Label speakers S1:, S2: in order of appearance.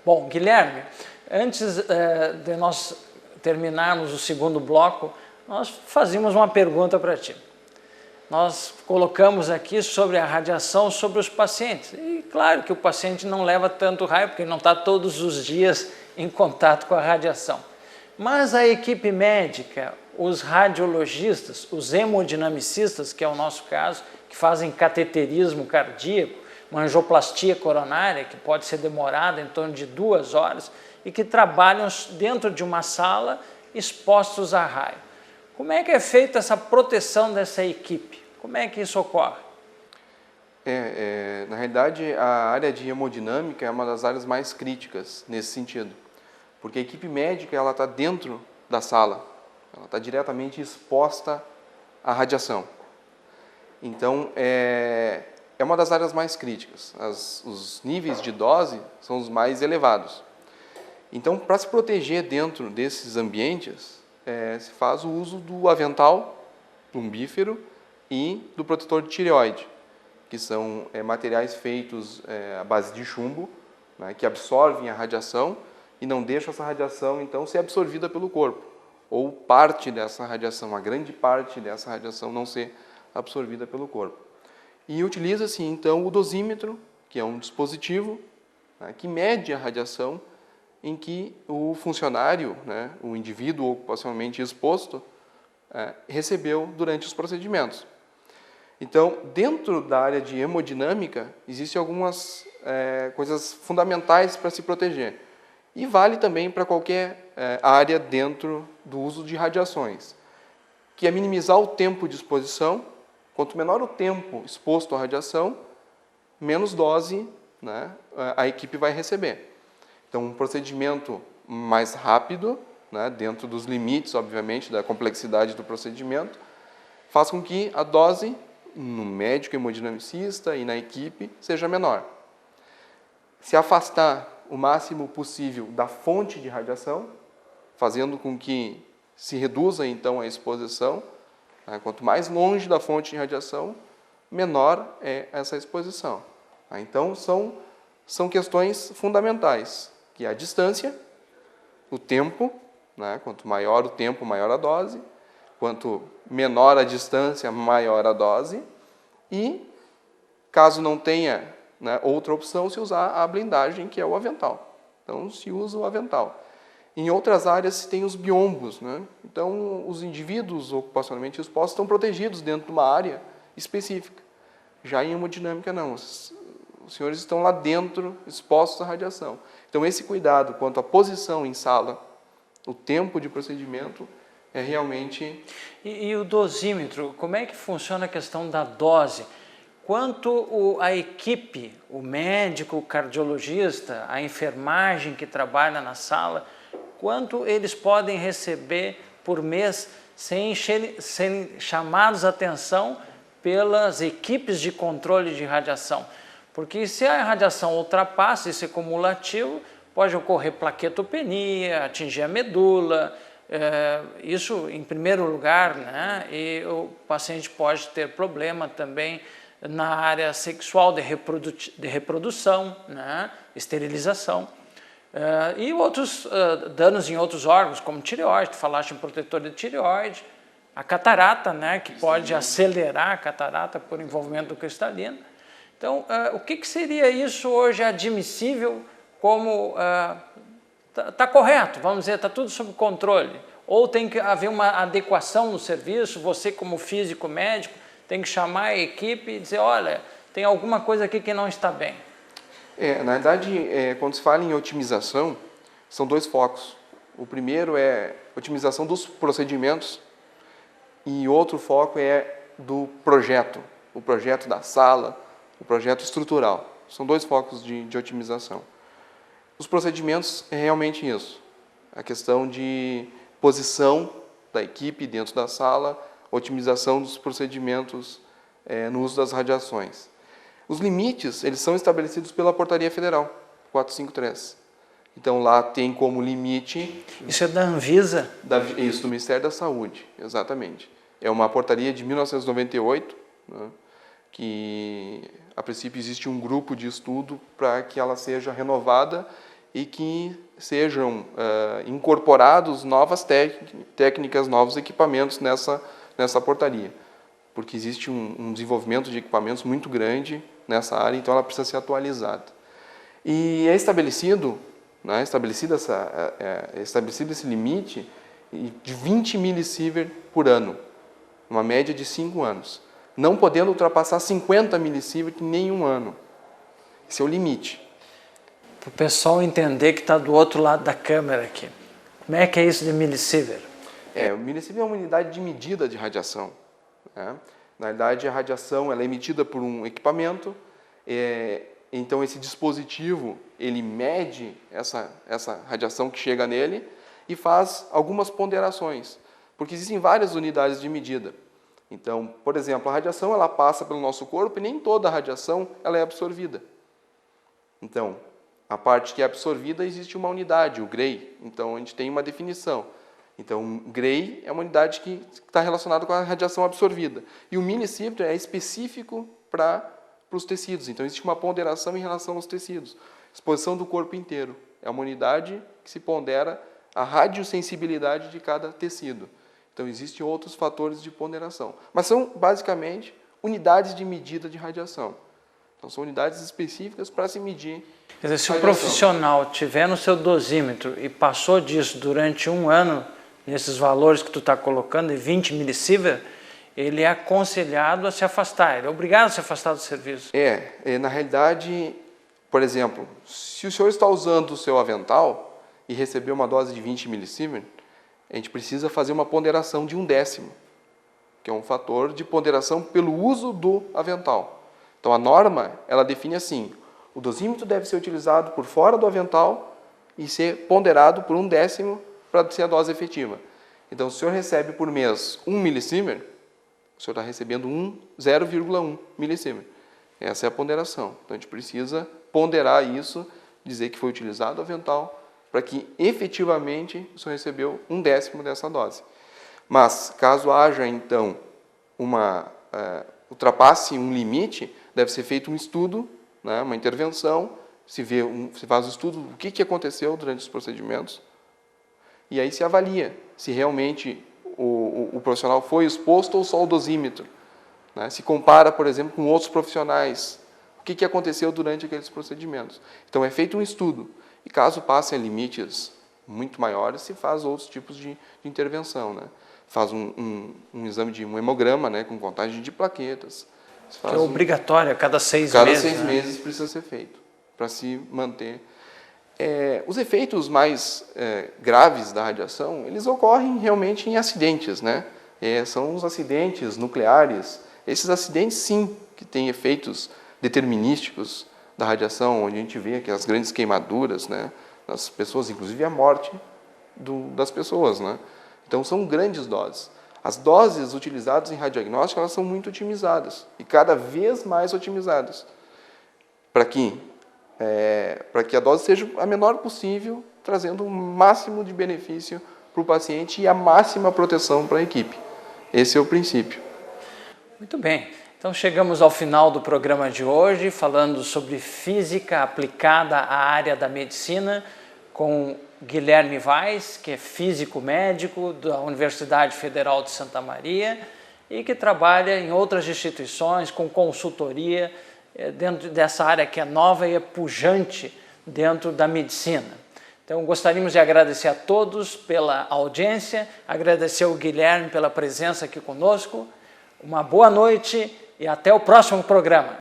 S1: Bom, Guilherme, antes de nós terminarmos o segundo bloco, nós fazíamos uma pergunta para ti. Nós colocamos aqui sobre a radiação sobre os pacientes. E claro que o paciente não leva tanto raio, porque não está todos os dias em contato com a radiação. Mas a equipe médica, os radiologistas, os hemodinamicistas, que é o nosso caso, que fazem cateterismo cardíaco, uma angioplastia coronária, que pode ser demorada em torno de 2 horas, e que trabalham dentro de uma sala expostos a raio. Como é que é feita essa proteção dessa equipe? Como é que isso ocorre?
S2: Na realidade, a área de hemodinâmica é uma das áreas mais críticas nesse sentido, porque a equipe médica está dentro da sala, ela está diretamente exposta à radiação. Então, é uma das áreas mais críticas. Os níveis de dose são os mais elevados. Então, para se proteger dentro desses ambientes, se faz o uso do avental plumbífero e do protetor de tireoide, que são materiais feitos à base de chumbo, né, que absorvem a radiação e não deixam essa radiação, então, ser absorvida pelo corpo, ou parte dessa radiação, a grande parte dessa radiação não ser absorvida pelo corpo. E utiliza-se, então, o dosímetro, que é um dispositivo, né, que mede a radiação em que o funcionário, né, o indivíduo ocupacionalmente exposto, recebeu durante os procedimentos. Então, dentro da área de hemodinâmica, existem algumas coisas fundamentais para se proteger. E vale também para qualquer área dentro do uso de radiações, que é minimizar o tempo de exposição. Quanto menor o tempo exposto à radiação, menos dose, né, a equipe vai receber. Então, um procedimento mais rápido, né, dentro dos limites, obviamente, da complexidade do procedimento, faz com que a dose no médico hemodinamicista e na equipe seja menor. Se afastar o máximo possível da fonte de radiação, fazendo com que se reduza, então, a exposição. Quanto mais longe da fonte de radiação, menor é essa exposição. Então, são questões fundamentais, que é a distância, o tempo, né? Quanto maior o tempo, maior a dose, quanto menor a distância, maior a dose, e, caso não tenha, né, outra opção, se usar a blindagem, que é o avental. Então, se usa o avental. Em outras áreas se tem os biombos, né? Então, os indivíduos ocupacionalmente expostos estão protegidos dentro de uma área específica. Já em hemodinâmica, não. Os senhores estão lá dentro, expostos à radiação. Então, esse cuidado quanto à posição em sala, o tempo de procedimento, é realmente...
S1: E o dosímetro, como é que funciona a questão da dose? Quanto a equipe, o médico, o cardiologista, a enfermagem que trabalha na sala, quanto eles podem receber por mês sem serem chamados a atenção pelas equipes de controle de radiação? Porque se a radiação ultrapassa esse cumulativo, pode ocorrer plaquetopenia, atingir a medula, isso em primeiro lugar, né? E o paciente pode ter problema também na área sexual de reprodução, né? Esterilização. E outros danos em outros órgãos, como tireoide, tu falaste em protetor de tireoide, a catarata, né, que pode acelerar a catarata por envolvimento do cristalino. Então, o que seria isso hoje admissível como... Está correto, vamos dizer, está tudo sob controle. Ou tem que haver uma adequação no serviço, você como físico médico tem que chamar a equipe e dizer, olha, tem alguma coisa aqui que não está bem.
S2: Na verdade, quando se fala em otimização, são 2 focos. O primeiro é otimização dos procedimentos e outro foco é do projeto, o projeto da sala, o projeto estrutural. São 2 focos de otimização. Os procedimentos é realmente isso, a questão de posição da equipe dentro da sala, otimização dos procedimentos no uso das radiações. Os limites, eles são estabelecidos pela Portaria Federal 453. Então, lá tem como limite...
S1: Isso é da Anvisa?
S2: Isso, do Ministério da Saúde, exatamente. É uma portaria de 1998, né, que, a princípio, existe um grupo de estudo para que ela seja renovada e que sejam incorporados novas técnicas, novos equipamentos nessa portaria, porque existe um desenvolvimento de equipamentos muito grande nessa área, então ela precisa ser atualizada. E é estabelecido, né, estabelecido esse limite de 20 milisievert por ano, uma média de 5 anos, não podendo ultrapassar 50 milisievert em nenhum ano. Esse é o limite.
S1: Para o pessoal entender que está do outro lado da câmera aqui, como é que é isso de milisievert?
S2: O milisievert é uma unidade de medida de radiação, né? Na verdade, a radiação ela é emitida por um equipamento, então esse dispositivo ele mede essa radiação que chega nele e faz algumas ponderações, porque existem várias unidades de medida. Então, por exemplo, a radiação ela passa pelo nosso corpo e nem toda a radiação ela é absorvida. Então, a parte que é absorvida existe uma unidade, o Gray. Então, a gente tem uma definição. Então, Gray é uma unidade que está relacionada com a radiação absorvida. E o milisievert é específico para os tecidos. Então, existe uma ponderação em relação aos tecidos. Exposição do corpo inteiro. É uma unidade que se pondera a radiosensibilidade de cada tecido. Então, existem outros fatores de ponderação. Mas são, basicamente, unidades de medida de radiação. Então, são unidades específicas para se medir.
S1: Quer dizer, se o profissional tiver no seu dosímetro e passou disso durante um ano, nesses valores que tu está colocando, de 20 milisievert, ele é aconselhado a se afastar, ele é obrigado a se afastar do serviço.
S2: Na realidade, por exemplo, se o senhor está usando o seu avental e recebeu uma dose de 20 milisievert, a gente precisa fazer uma ponderação de 1/10, que é um fator de ponderação pelo uso do avental. Então, a norma, ela define assim: o dosímetro deve ser utilizado por fora do avental e ser ponderado por 1/10 para ser a dose efetiva. Então, se o senhor recebe por mês 1 milisievert, o senhor está recebendo 0,1 milisievert. Essa é a ponderação. Então, a gente precisa ponderar isso, dizer que foi utilizado o avental, para que efetivamente o senhor recebeu 1/10 dessa dose. Mas, caso haja, então, ultrapasse um limite, deve ser feito um estudo, né, uma intervenção, se faz o estudo do que aconteceu durante os procedimentos, e aí se avalia se realmente o profissional foi exposto ou só o dosímetro. Né? Se compara, por exemplo, com outros profissionais, o que aconteceu durante aqueles procedimentos. Então, é feito um estudo, e caso passem a limites muito maiores, se faz outros tipos de intervenção. Né? Faz um exame de um hemograma, né, com contagem de plaquetas.
S1: Que é obrigatório, a cada 6 meses.
S2: Cada 6 meses precisa ser feito, para se manter. Os efeitos mais graves da radiação, eles ocorrem realmente em acidentes, né? São os acidentes nucleares. Esses acidentes, sim, que têm efeitos determinísticos da radiação, onde a gente vê aquelas grandes queimaduras, né, nas pessoas, inclusive a morte das pessoas, né? Então, são grandes doses. As doses utilizadas em radiodiagnóstico, elas são muito otimizadas e cada vez mais otimizadas para que a dose seja a menor possível, trazendo o máximo de benefício para o paciente e a máxima proteção para a equipe. Esse é o princípio.
S1: Muito bem. Então, chegamos ao final do programa de hoje, falando sobre física aplicada à área da medicina, com Guilherme Weiss, que é físico médico da Universidade Federal de Santa Maria e que trabalha em outras instituições com consultoria dentro dessa área que é nova e é pujante dentro da medicina. Então, gostaríamos de agradecer a todos pela audiência, agradecer ao Guilherme pela presença aqui conosco. Uma boa noite e até o próximo programa.